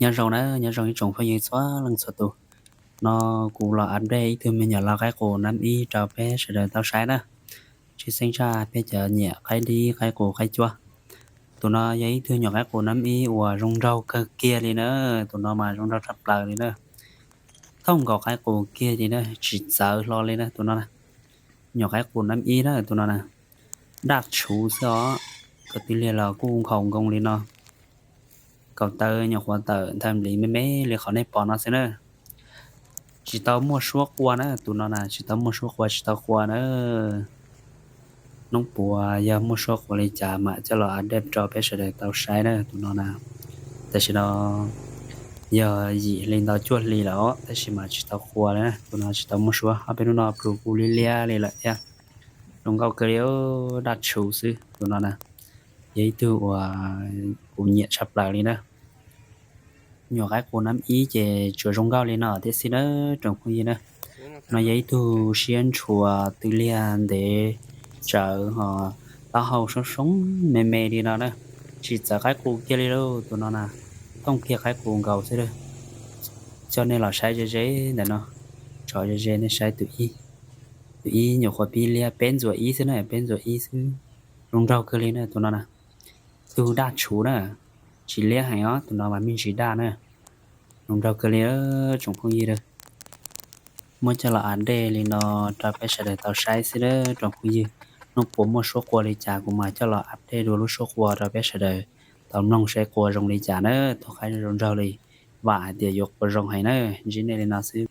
Nhớ rồi đó, nhớ rồi trồng phải xóa lần sợ tụ. Nó cũng là anh đây thì mình nhớ là cái cổ năm y trò bé sẽ đời tao sai đó. Chỉ sinh ra bé chờ nhẹ cái đi cái cổ cái chua. Tụi nó giấy thư nhỏ cái cổ năm y và rong rau cơ kia đi nữa. Tụi nó mà rong rau sắp lờ đi nữa. Không có cái cổ kia gì nữa, chỉ sợ lo lên đó tụi nó nè. Nhỏ cái cổ năm y đó tụi nó nè. Đặc chú đó. Cái tỷ lệ là cũng không công lên nó. Cậu tơ nhỏ khoa tơ tham lý mấy lý khó này bỏ nó xem nữa. Chỉ tao mua suốt qua nữa tụi nó nè, chỉ tao mua suốt qua chỉ tao qua nữa. Nông bùa giờ mua suốt qua lấy trả mà cho là anh đẹp cho bé sẽ để tao sai nữa tụi nó nè. Tại chỉ nó giờ gì lên tao chuột lì đó, tại chỉ mà chỉ tao qua nữa, tụi nó chỉ tao mua suốt, ở bên nó bự bự lia lì lại ya. Nông cậu cái điều đặt chủ sư tụi nó nè. Giấy từ cũng nhiệt sắp lại đi nữa. Nhỏ cái của năm ý về chùa rong gao lên nọ thế xin đó trong khu gì nữa nó giấy tu xiên chùa tư liên để chờ họ tao hầu sống mềm đi nó đó chỉ chờ cái cụ kia đi đâu tụi nó nè không kia cái cụ gầu thế đâu cho nên là sai dễ để nó cho dễ nên sai tự ý nhiều khoa pi lia bên rồi ý thế này bên rồi ý xứ rong rau cơ lên nè tụi nó nè tu đa chú nè chỉ lia hay á tụi nó mà mình chỉ đa nè nông rau cơ lia trồng không gì đâu mới cho là anh đây thì nó cho bé sẽ để tao sai xí đó trồng không gì nó cũng một số qua đi trả của mà cho là update đồ lúc số qua cho bé sẽ để tao nông sẽ qua rong đi trả nữa tao khai rong rau đi và để dục rong hay nữa chỉ nên là nó xí